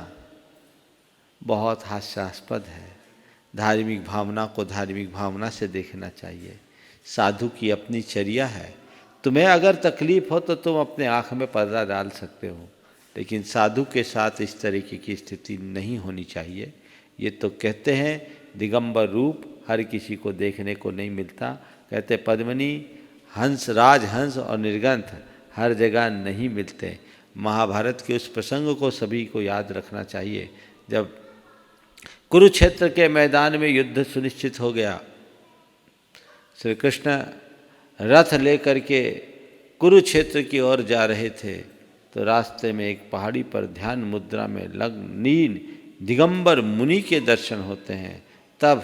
बहुत हास्यास्पद है। धार्मिक भावना को धार्मिक भावना से देखना चाहिए। साधु की अपनी चर्या है। तुम्हें अगर तकलीफ हो तो तुम अपने आँख में पर्दा डाल सकते हो, लेकिन साधु के साथ इस तरीके की स्थिति नहीं होनी चाहिए। ये तो कहते हैं दिगंबर रूप हर किसी को देखने को नहीं मिलता। कहते पद्मिनी, हंस, राजहंस और निर्गंथ हर जगह नहीं मिलते। महाभारत के उस प्रसंग को सभी को याद रखना चाहिए, जब कुरुक्षेत्र के मैदान में युद्ध सुनिश्चित हो गया, श्री कृष्ण रथ लेकर के कुरुक्षेत्र की ओर जा रहे थे तो रास्ते में एक पहाड़ी पर ध्यान मुद्रा में लीन दिगंबर मुनि के दर्शन होते हैं। तब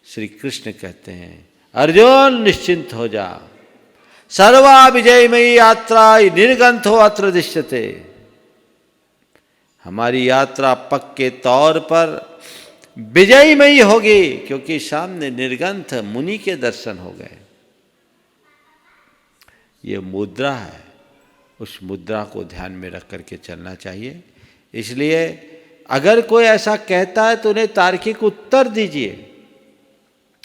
श्री कृष्ण कहते हैं, अर्जुन निश्चिंत हो जा, सर्वा विजयमयी यात्रा निर्गंथो अत्र दृश्यते। हमारी यात्रा पक्के तौर पर विजयमयी होगी क्योंकि सामने निर्गंथ मुनि के दर्शन हो गए। ये मुद्रा है, उस मुद्रा को ध्यान में रख करके चलना चाहिए। इसलिए अगर कोई ऐसा कहता है तो उन्हें तार्किक उत्तर दीजिए।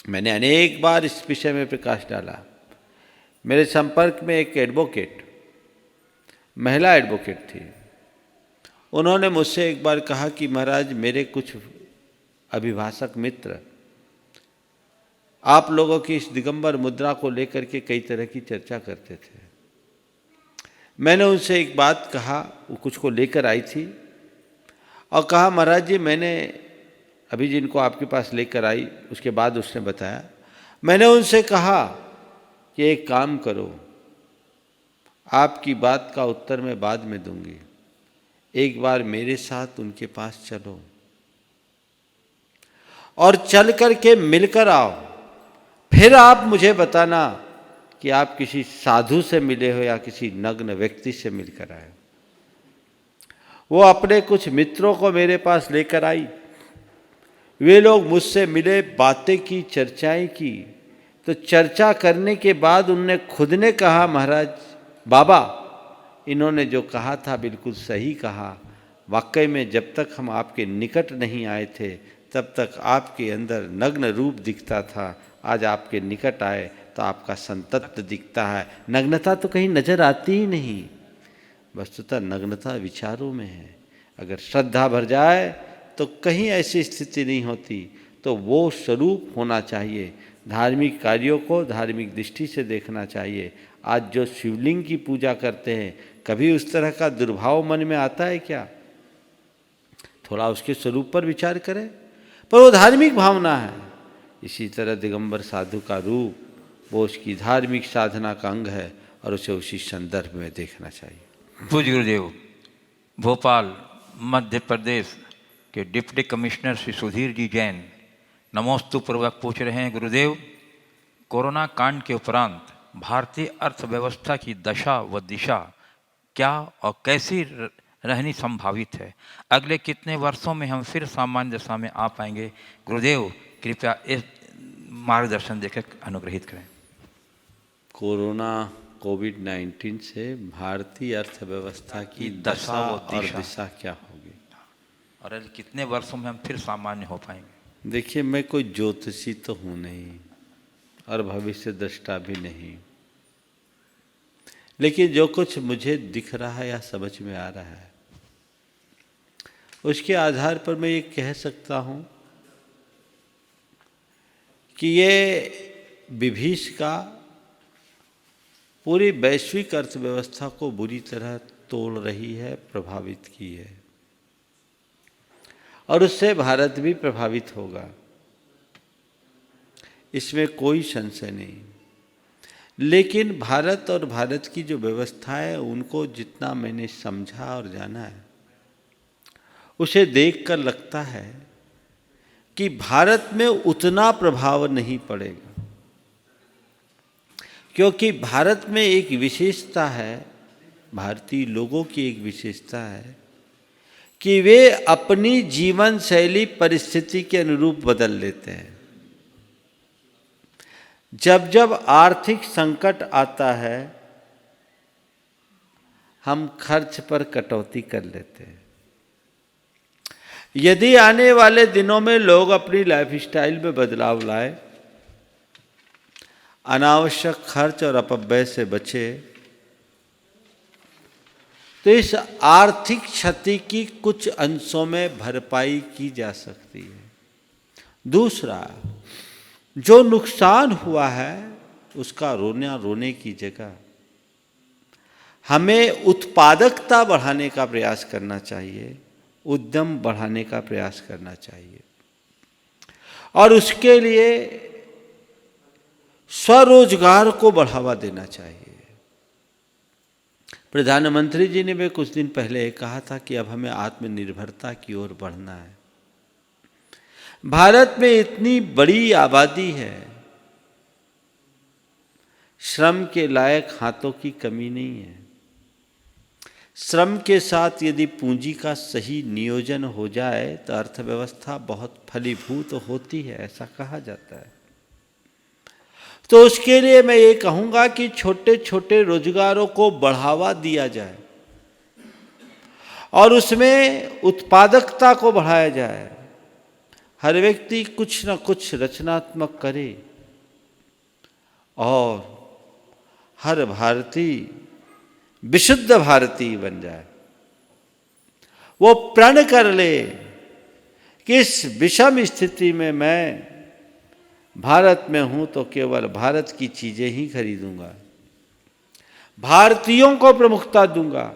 मैंने अनेक बार इस विषय में प्रकाश डाला। मेरे संपर्क में एक एडवोकेट, महिला एडवोकेट थी। उन्होंने मुझसे एक बार कहा कि महाराज, मेरे कुछ अभिभाषक मित्र आप लोगों की इस दिगंबर मुद्रा को लेकर के कई तरह की चर्चा करते थे। मैंने उनसे एक बात कहा, वो कुछ को लेकर आई थी और कहा, महाराज जी, मैंने अभी जिनको आपके पास लेकर आई उसके बाद उसने बताया, मैंने उनसे कहा कि एक काम करो, आपकी बात का उत्तर मैं बाद में दूंगी, एक बार मेरे साथ उनके पास चलो और चल कर के मिलकर आओ, फिर आप मुझे बताना कि आप किसी साधु से मिले हो या किसी नग्न व्यक्ति से मिलकर आए। वो अपने कुछ मित्रों को मेरे पास लेकर आई। वे लोग मुझसे मिले, बातें की, चर्चाएं की। तो चर्चा करने के बाद उनने खुद ने कहा, महाराज बाबा, इन्होंने जो कहा था बिल्कुल सही कहा। वाकई में जब तक हम आपके निकट नहीं आए थे तब तक आपके अंदर नग्न रूप दिखता था, आज आपके निकट आए तो आपका संतत्व दिखता है। नग्नता तो कहीं नजर आती ही नहीं, वस्तुतः नग्नता विचारों में है। अगर श्रद्धा भर जाए तो कहीं ऐसी स्थिति नहीं होती। तो वो स्वरूप होना चाहिए। धार्मिक कार्यों को धार्मिक दृष्टि से देखना चाहिए। आज जो शिवलिंग की पूजा करते हैं, कभी उस तरह का दुर्भाव मन में आता है क्या? थोड़ा उसके स्वरूप पर विचार करें, पर वो धार्मिक भावना है। इसी तरह दिगंबर साधु का रूप वो उसकी धार्मिक साधना का अंग है और उसे उसी संदर्भ में देखना चाहिए।
पूज्य गुरुदेव, भोपाल मध्य प्रदेश के डिप्टी कमिश्नर श्री सुधीर जी जैन नमोस्तु पूर्वक पूछ रहे हैं, गुरुदेव, कोरोना कांड के उपरांत भारतीय अर्थव्यवस्था की दशा व दिशा क्या और कैसी रहनी संभावित है? अगले कितने वर्षों में हम फिर सामान्य दशा में आ पाएंगे? गुरुदेव कृपया इस मार्गदर्शन देकर अनुग्रहित करें।
कोरोना कोविड-19 से भारतीय अर्थव्यवस्था की दशा और दिशा क्या होगी
और अगले कितने वर्षों में हम फिर सामान्य हो पाएंगे?
देखिए, मैं कोई ज्योतिषी तो हूँ नहीं और भविष्य दृष्टा भी नहीं, लेकिन जो कुछ मुझे दिख रहा है या समझ में आ रहा है उसके आधार पर मैं ये कह सकता हूँ कि ये विभीषिका पूरी वैश्विक अर्थव्यवस्था को बुरी तरह तोड़ रही है, प्रभावित की है और उससे भारत भी प्रभावित होगा, इसमें कोई संशय नहीं। लेकिन भारत और भारत की जो व्यवस्था है उनको जितना मैंने समझा और जाना है उसे देखकर लगता है कि भारत में उतना प्रभाव नहीं पड़ेगा, क्योंकि भारत में एक विशेषता है, भारतीय लोगों की एक विशेषता है कि वे अपनी जीवन शैली परिस्थिति के अनुरूप बदल लेते हैं। जब जब आर्थिक संकट आता है हम खर्च पर कटौती कर लेते हैं। यदि आने वाले दिनों में लोग अपनी लाइफस्टाइल में बदलाव लाए, अनावश्यक खर्च और अपव्यय से बचे, तो इस आर्थिक क्षति की कुछ अंशों में भरपाई की जा सकती है। दूसरा, जो नुकसान हुआ है उसका रोने की जगह हमें उत्पादकता बढ़ाने का प्रयास करना चाहिए, उद्यम बढ़ाने का प्रयास करना चाहिए और उसके लिए स्वरोजगार को बढ़ावा देना चाहिए। प्रधानमंत्री जी ने भी कुछ दिन पहले कहा था कि अब हमें आत्मनिर्भरता की ओर बढ़ना है। भारत में इतनी बड़ी आबादी है, श्रम के लायक हाथों की कमी नहीं है। श्रम के साथ यदि पूंजी का सही नियोजन हो जाए तो अर्थव्यवस्था बहुत फलीभूत होती है, ऐसा कहा जाता है। तो उसके लिए मैं ये कहूँगा कि छोटे छोटे रोजगारों को बढ़ावा दिया जाए और उसमें उत्पादकता को बढ़ाया जाए। हर व्यक्ति कुछ न कुछ रचनात्मक करे और हर भारतीय विशुद्ध भारतीय बन जाए। वो प्रण कर ले कि इस विषम स्थिति में मैं भारत में हूं तो केवल भारत की चीजें ही खरीदूंगा, भारतीयों को प्रमुखता दूंगा,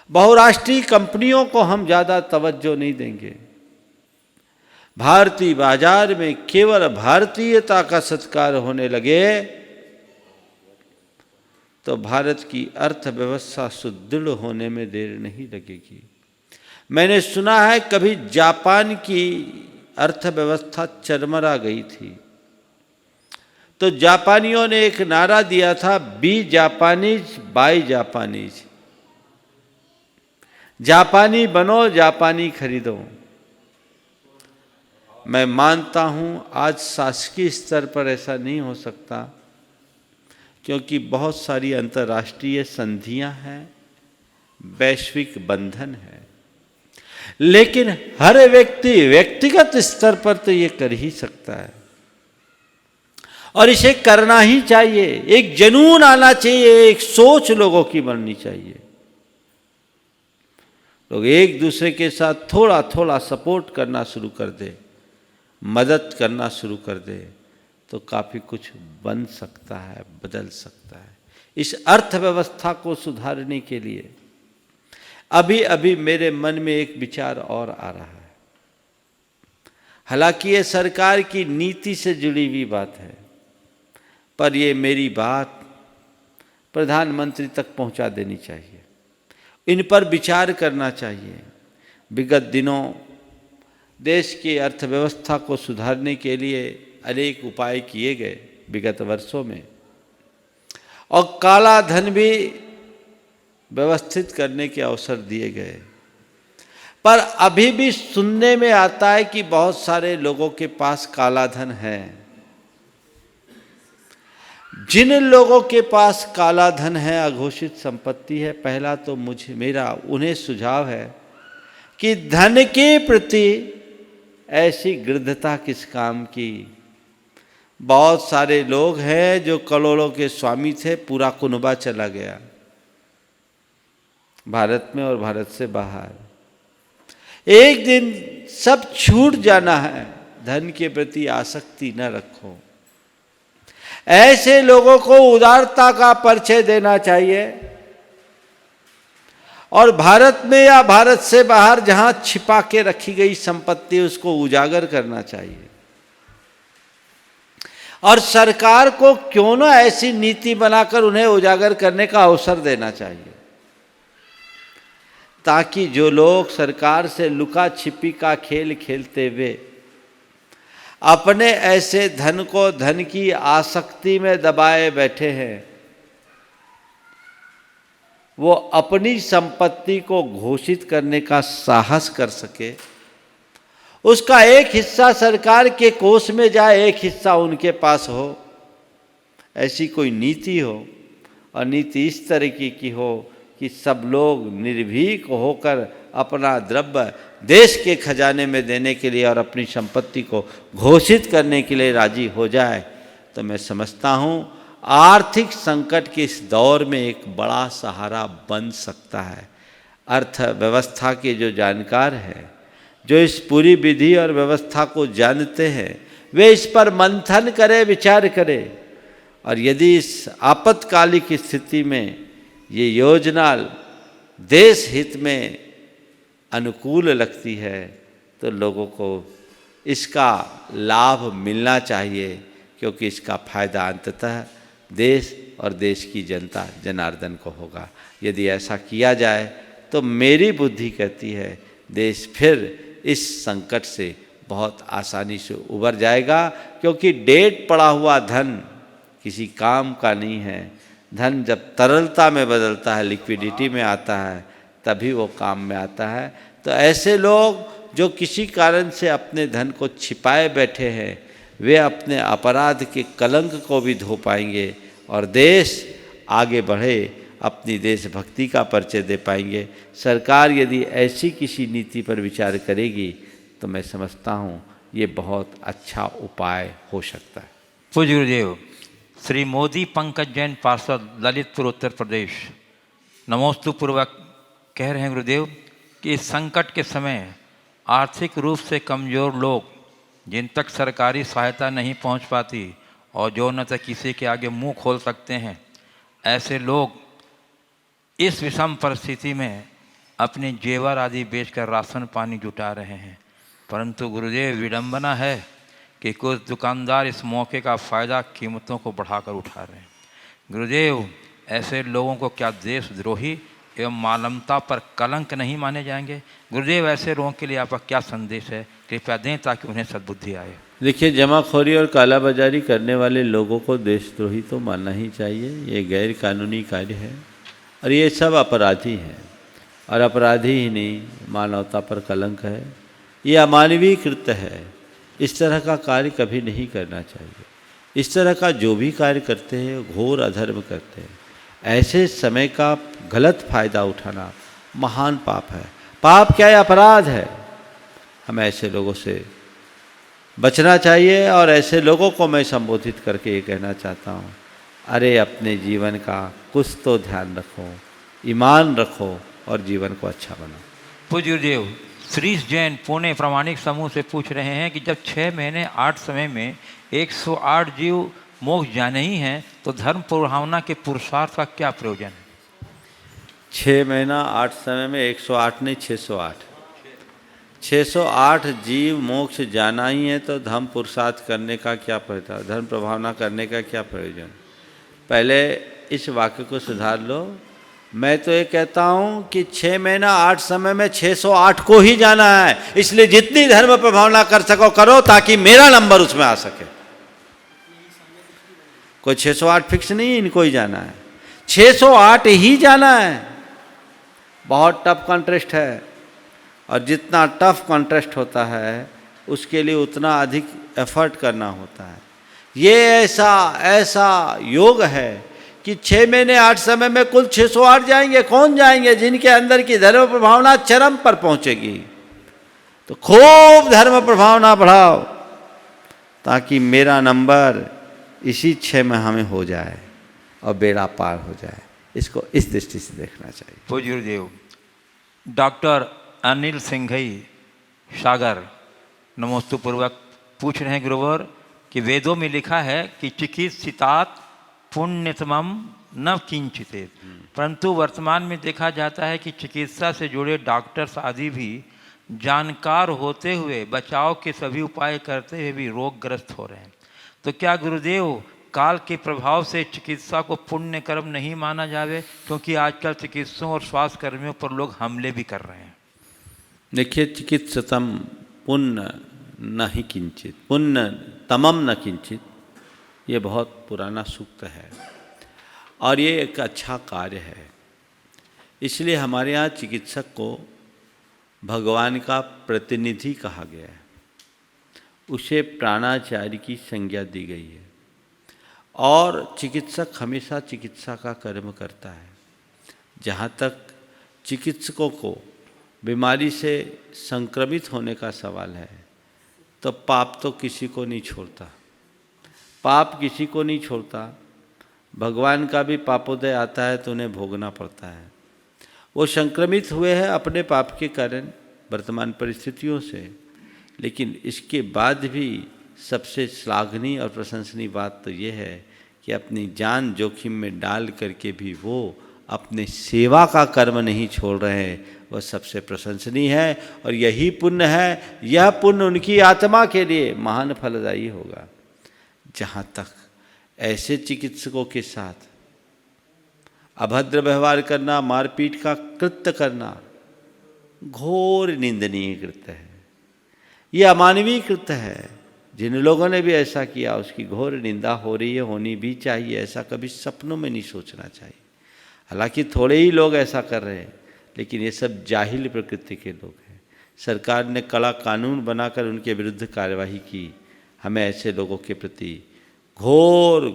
बहुराष्ट्रीय कंपनियों को हम ज्यादा तवज्जो नहीं देंगे। भारतीय बाजार में केवल भारतीयता का सत्कार होने लगे तो भारत की अर्थव्यवस्था सुदृढ़ होने में देर नहीं लगेगी। मैंने सुना है कभी जापान की अर्थव्यवस्था चरमरा गई थी तो जापानियों ने एक नारा दिया था, बी जापानीज बाय जापानीज। जापानी बनो, जापानी खरीदो। मैं मानता हूं आज शासकीय स्तर पर ऐसा नहीं हो सकता क्योंकि बहुत सारी अंतर्राष्ट्रीय संधियां हैं, वैश्विक बंधन है, लेकिन हर व्यक्ति व्यक्तिगत स्तर पर तो ये कर ही सकता है और इसे करना ही चाहिए। एक जुनून आना चाहिए, एक सोच लोगों की बननी चाहिए। लोग एक दूसरे के साथ थोड़ा थोड़ा सपोर्ट करना शुरू कर दे, मदद करना शुरू कर दे तो काफ़ी कुछ बन सकता है, बदल सकता है। इस अर्थव्यवस्था को सुधारने के लिए अभी अभी मेरे मन में एक विचार और आ रहा है। हालांकि ये सरकार की नीति से जुड़ी हुई बात है, पर ये मेरी बात प्रधानमंत्री तक पहुंचा देनी चाहिए। इन पर विचार करना चाहिए। विगत दिनों देश की अर्थव्यवस्था को सुधारने के लिए अनेक उपाय किए गए विगत वर्षों में और काला धन भी व्यवस्थित करने के अवसर दिए गए, पर अभी भी सुनने में आता है कि बहुत सारे लोगों के पास काला धन है। जिन लोगों के पास काला धन है, अघोषित संपत्ति है, पहला तो मेरा उन्हें सुझाव है कि धन के प्रति ऐसी गृद्धता किस काम की। बहुत सारे लोग हैं जो करोड़ों के स्वामी थे, पूरा कुनबा चला गया भारत में और भारत से बाहर। एक दिन सब छूट जाना है, धन के प्रति आसक्ति न रखो। ऐसे लोगों को उदारता का परिचय देना चाहिए और भारत में या भारत से बाहर जहां छिपा के रखी गई संपत्ति उसको उजागर करना चाहिए। और सरकार को क्यों ना ऐसी नीति बनाकर उन्हें उजागर करने का अवसर देना चाहिए ताकि जो लोग सरकार से लुका छिपी का खेल खेलते हुए अपने ऐसे धन को धन की आसक्ति में दबाए बैठे हैं, वो अपनी संपत्ति को घोषित करने का साहस कर सके। उसका एक हिस्सा सरकार के कोष में जाए, एक हिस्सा उनके पास हो। ऐसी कोई नीति हो और नीति इस तरीके की हो कि सब लोग निर्भीक होकर अपना द्रव्य देश के खजाने में देने के लिए और अपनी संपत्ति को घोषित करने के लिए राजी हो जाए, तो मैं समझता हूँ आर्थिक संकट के इस दौर में एक बड़ा सहारा बन सकता है। अर्थव्यवस्था के जो जानकार हैं, जो इस पूरी विधि और व्यवस्था को जानते हैं, वे इस पर मंथन करें, विचार करें और यदि इस आपातकालिक स्थिति में ये योजना देश हित में अनुकूल लगती है तो लोगों को इसका लाभ मिलना चाहिए, क्योंकि इसका फायदा अंततः देश और देश की जनता जनार्दन को होगा। यदि ऐसा किया जाए तो मेरी बुद्धि कहती है देश फिर इस संकट से बहुत आसानी से उबर जाएगा, क्योंकि डेट पड़ा हुआ धन किसी काम का नहीं है। धन जब तरलता में बदलता है, लिक्विडिटी में आता है, तभी वो काम में आता है। तो ऐसे लोग जो किसी कारण से अपने धन को छिपाए बैठे हैं, वे अपने अपराध के कलंक को भी धो पाएंगे और देश आगे बढ़े, अपनी देशभक्ति का परिचय दे पाएंगे। सरकार यदि ऐसी किसी नीति पर विचार करेगी तो मैं समझता हूँ ये बहुत अच्छा उपाय हो सकता है।
पूज्य गुरुदेव, श्री मोदी पंकज जैन पार्षद ललितपुर उत्तर प्रदेश नमोस्तु पूर्वक कह रहे हैं गुरुदेव कि इस संकट के समय आर्थिक रूप से कमज़ोर लोग, जिन तक सरकारी सहायता नहीं पहुंच पाती और जो न तो किसी के आगे मुंह खोल सकते हैं, ऐसे लोग इस विषम परिस्थिति में अपने जेवर आदि बेचकर राशन पानी जुटा रहे हैं। परंतु गुरुदेव, विडंबना है कि कुछ दुकानदार इस मौके का फ़ायदा कीमतों को बढ़ाकर उठा रहे हैं। गुरुदेव, ऐसे लोगों को क्या देशद्रोही एवं मानवता पर कलंक नहीं माने जाएंगे? गुरुदेव, ऐसे लोगों के लिए आपका क्या संदेश है? कृपया दें ताकि उन्हें सद्बुद्धि आए।
देखिए, जमाखोरी और कालाबाजारी करने वाले लोगों को देशद्रोही तो मानना ही चाहिए। ये गैर कानूनी कार्य है और ये सब अपराधी हैं, और अपराधी ही नहीं, मानवता पर कलंक है, ये अमानवीय कृत्य है। इस तरह का कार्य कभी नहीं करना चाहिए। इस तरह का जो भी कार्य करते हैं घोर अधर्म करते हैं। ऐसे समय का गलत फायदा उठाना महान पाप है। पाप क्या है? अपराध है। हमें ऐसे लोगों से बचना चाहिए और ऐसे लोगों को मैं संबोधित करके ये कहना चाहता हूँ, अरे अपने जीवन का कुछ तो ध्यान रखो, ईमान रखो और जीवन को अच्छा बनाओ।
पूज्य गुरुदेव, श्रीश जैन पुणे प्रामाणिक समूह से पूछ रहे हैं कि जब 6 महीने 8 समय में 108 जीव मोक्ष जाने ही हैं, तो धर्म पूर्वावना के पुरुषार्थ का क्या प्रयोजन है?
6 महीना 8 समय में 108 नहीं, 608 608 जीव मोक्ष जाना ही है, तो धर्म पुरुषार्थ करने का क्या फायदा, धर्म प्रभावना करने का क्या प्रयोजन? पहले इस वाक्य को सुधार लो। मैं तो ये कहता हूँ कि 6 महीना 8 समय में 608 को ही जाना है, इसलिए जितनी धर्म प्रभावना कर सको करो, ताकि मेरा नंबर उसमें आ सके। कोई 608 फिक्स नहीं, इनको ही जाना है, 608 ही जाना है। बहुत टफ कॉन्टेस्ट है, और जितना टफ कॉन्टेस्ट होता है उसके लिए उतना अधिक एफर्ट करना होता है। ये ऐसा योग है कि 6 महीने 8 समय में कुल 608 जाएंगे। कौन जाएंगे? जिनके अंदर की धर्म प्रभावना चरम पर पहुंचेगी। तो खूब धर्म प्रभावना बढ़ाओ ताकि मेरा नंबर इसी 6 माह में हो जाए और बेड़ा पार हो जाए। इसको इस दृष्टि से देखना चाहिए।
पूज्य गुरुदेव, डॉक्टर अनिल सिंघई सागर नमोस्तु पूर्वक पूछ रहे हैं गुरुवर कि वेदों में लिखा है कि चिकित्सितात पुण्यतमम न किंचित, परंतु वर्तमान में देखा जाता है कि चिकित्सा से जुड़े डॉक्टर्स आदि भी जानकार होते हुए बचाव के सभी उपाय करते हुए भी रोगग्रस्त हो रहे हैं। तो क्या गुरुदेव, काल के प्रभाव से चिकित्सा को पुण्य कर्म नहीं माना जावे? क्योंकि आजकल चिकित्सकों और स्वास्थ्य कर्मियों पर लोग हमले भी कर रहे हैं।
देखिए, चिकित्सतम पुण्य न ही किंचित, पुण्य तमम न किंचित, ये बहुत पुराना सूक्त है और ये एक अच्छा कार्य है। इसलिए हमारे यहाँ चिकित्सक को भगवान का प्रतिनिधि कहा गया है, उसे प्राणाचार्य की संज्ञा दी गई है। और चिकित्सक हमेशा चिकित्सा का कर्म करता है। जहाँ तक चिकित्सकों को बीमारी से संक्रमित होने का सवाल है, तो पाप तो किसी को नहीं छोड़ता, पाप किसी को नहीं छोड़ता। भगवान का भी पापोदय आता है तो उन्हें भोगना पड़ता है। वो संक्रमित हुए हैं अपने पाप के कारण वर्तमान परिस्थितियों से, लेकिन इसके बाद भी सबसे श्लाघनीय और प्रशंसनीय बात तो ये है कि अपनी जान जोखिम में डाल करके भी वो अपने सेवा का कर्म नहीं छोड़ रहे हैं। वह सबसे प्रशंसनीय है और यही पुण्य है। यह पुण्य उनकी आत्मा के लिए महान फलदायी होगा। जहाँ तक ऐसे चिकित्सकों के साथ अभद्र व्यवहार करना, मारपीट का कृत्य करना घोर निंदनीय कृत्य है। ये अमानवीय कृत्य है। जिन लोगों ने भी ऐसा किया उसकी घोर निंदा हो रही है, होनी भी चाहिए। ऐसा कभी सपनों में नहीं सोचना चाहिए। हालांकि थोड़े ही लोग ऐसा कर रहे हैं, लेकिन ये सब जाहिल प्रकृति के लोग हैं। सरकार ने कड़ा कानून बनाकर उनके विरुद्ध कार्यवाही की। हमें ऐसे लोगों के प्रति घोर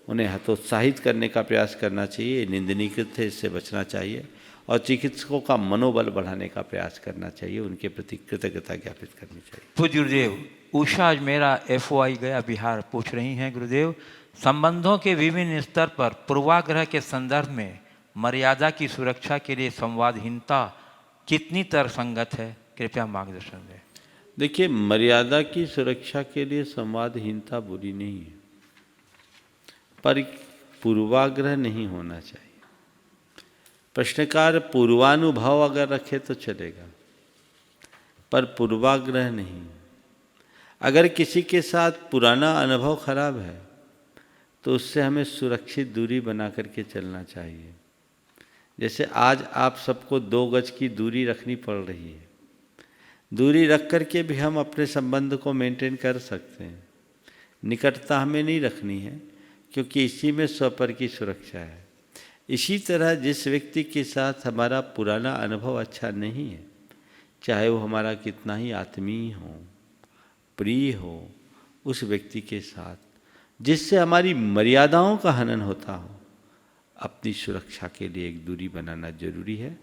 उन्हें हतोत्साहित करने का प्रयास करना चाहिए। निंदनीय कृत्य है, इससे बचना चाहिए और चिकित्सकों का मनोबल बढ़ाने का प्रयास करना चाहिए। उनके प्रति कृतज्ञता ज्ञापित करनी चाहिए।
पूज्य गुरुदेव, उषा आज मेरा FOI गया बिहार पूछ रही हैं गुरुदेव, संबंधों के विभिन्न स्तर पर पूर्वाग्रह के संदर्भ में मर्यादा की सुरक्षा के लिए संवादहीनता कितनी तर्कसंगत है? कृपया मार्गदर्शन दें।
देखिए, मर्यादा की सुरक्षा के लिए संवादहीनता बुरी नहीं है, पर पूर्वाग्रह नहीं होना चाहिए। प्रश्नकार पूर्वानुभव अगर रखे तो चलेगा, पर पूर्वाग्रह नहीं। अगर किसी के साथ पुराना अनुभव खराब है तो उससे हमें सुरक्षित दूरी बना करके चलना चाहिए। जैसे आज आप सबको 2 गज की दूरी रखनी पड़ रही है। दूरी रख करके भी हम अपने संबंध को मेंटेन कर सकते हैं। निकटता हमें नहीं रखनी है, क्योंकि इसी में स्वपर की सुरक्षा है। इसी तरह जिस व्यक्ति के साथ हमारा पुराना अनुभव अच्छा नहीं है, चाहे वो हमारा कितना ही आत्मीय हो, प्रिय हो, उस व्यक्ति के साथ जिससे हमारी मर्यादाओं का हनन होता हो, अपनी सुरक्षा के लिए एक दूरी बनाना जरूरी है।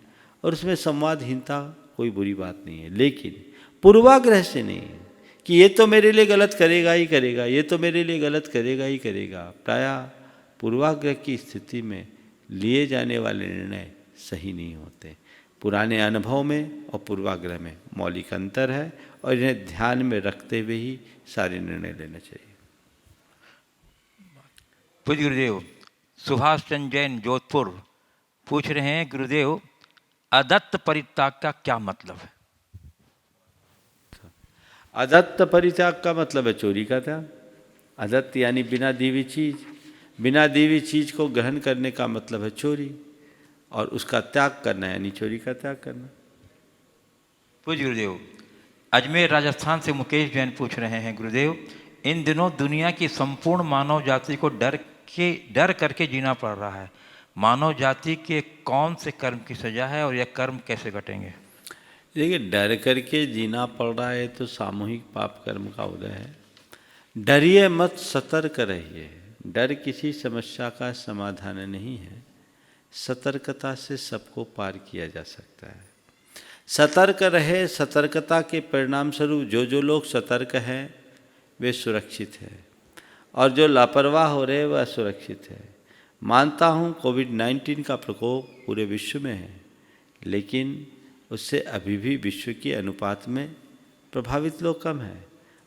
और उसमें संवादहीनता कोई बुरी बात नहीं है, लेकिन पूर्वाग्रह से नहीं कि ये तो मेरे लिए गलत करेगा ही करेगा, ये तो मेरे लिए गलत करेगा ही करेगा। प्रायः पूर्वाग्रह की स्थिति में लिए जाने वाले निर्णय सही नहीं होते। पुराने अनुभव में और पूर्वाग्रह में मौलिक अंतर है और इन्हें ध्यान में रखते हुए ही सारे निर्णय लेने चाहिए।
पूज्य गुरुदेव, सुभाष चंद्र जैन जोधपुर पूछ रहे हैं गुरुदेव, अदत्त परित्याग का क्या मतलब है?
अदत्त परित्याग का मतलब है चोरी का त्याग। अदत्त यानी बिना दी हुई चीज, बिना दी हुई चीज को ग्रहण करने का मतलब है चोरी, और उसका त्याग करना यानी चोरी का त्याग करना।
पूज्य गुरुदेव, अजमेर राजस्थान से मुकेश जैन पूछ रहे हैं गुरुदेव, इन दिनों दुनिया की संपूर्ण मानव जाति को डर करके जीना पड़ रहा है। मानव जाति के कौन से कर्म की सजा है और यह कर्म कैसे घटेंगे?
देखिए, डर करके जीना पड़ रहा है तो सामूहिक पाप कर्म का उदय है। डरिए मत, सतर्क रहिए। डर किसी समस्या का समाधान नहीं है। सतर्कता से सबको पार किया जा सकता है। सतर्क रहे। सतर्कता के परिणाम स्वरूप जो लोग सतर्क हैं वे सुरक्षित हैं, और जो लापरवाह हो रहे वह असुरक्षित है। मानता हूँ कोविड-19 का प्रकोप पूरे विश्व में है, लेकिन उससे अभी भी विश्व के अनुपात में प्रभावित लोग कम हैं।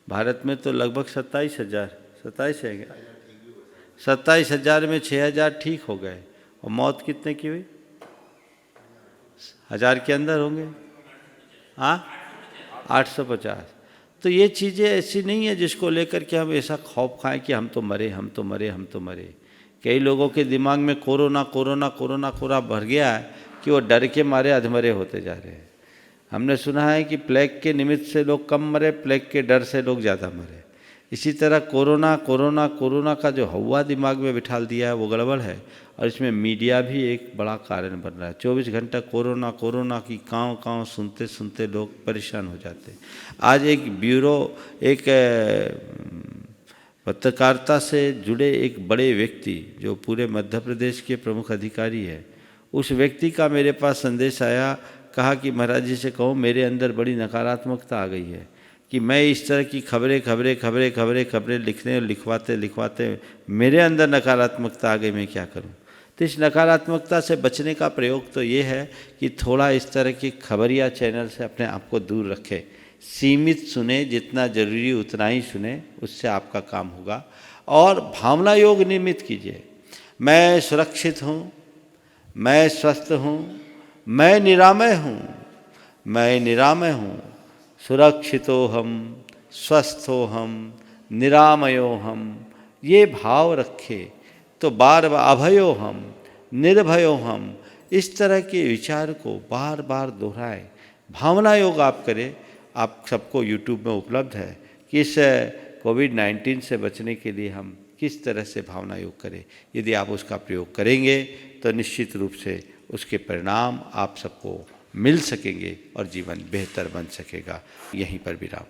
भारत में तो लगभग 27,000 में 6,000 ठीक हो गए, और मौत कितने की हुई? 1,000 के अंदर होंगे। हाँ, 850। तो ये चीज़ें ऐसी नहीं है जिसको लेकर के हम ऐसा खौफ खाएं कि हम तो मरे। कई लोगों के दिमाग में कोरोना भर गया है कि वो डर के मारे अधमरे होते जा रहे हैं। हमने सुना है कि प्लेग के निमित्त से लोग कम मरे, प्लेग के डर से लोग ज़्यादा मरे। इसी तरह कोरोना का जो हवा दिमाग में बिठा दिया है वो गड़बड़ है, और इसमें मीडिया भी एक बड़ा कारण बन रहा है। 24 घंटा कोरोना की काँव सुनते लोग परेशान हो जाते हैं। आज एक पत्रकारिता से जुड़े एक बड़े व्यक्ति जो पूरे मध्य प्रदेश के प्रमुख अधिकारी है, उस व्यक्ति का मेरे पास संदेश आया। कहा कि महाराज जी से कहो मेरे अंदर बड़ी नकारात्मकता आ गई है कि मैं इस तरह की खबरें लिखने और लिखवाते मेरे अंदर नकारात्मकता आ गई, मैं क्या करूं? तो इस नकारात्मकता से बचने का प्रयोग तो ये है कि थोड़ा इस तरह की खबरिया चैनल से अपने आप को दूर रखें। सीमित सुने, जितना जरूरी उतना ही सुने, उससे आपका काम होगा। और भावना योग नियमित कीजिए। मैं सुरक्षित हूँ, मैं स्वस्थ हूँ, मैं निरामय हूँ, सुरक्षितो हम, स्वस्थो हम, निरामयो हम, ये भाव रखे तो बार बार अभयो हम, निर्भयो हम, इस तरह के विचार को बार बार दोहराएं। भावना योग आप करें, आप सबको यूट्यूब में उपलब्ध है कि इस कोविड-19 से बचने के लिए हम किस तरह से भावना योग करें। यदि आप उसका प्रयोग करेंगे तो निश्चित रूप से उसके परिणाम आप सबको मिल सकेंगे और जीवन बेहतर बन सकेगा। यहीं पर विराम।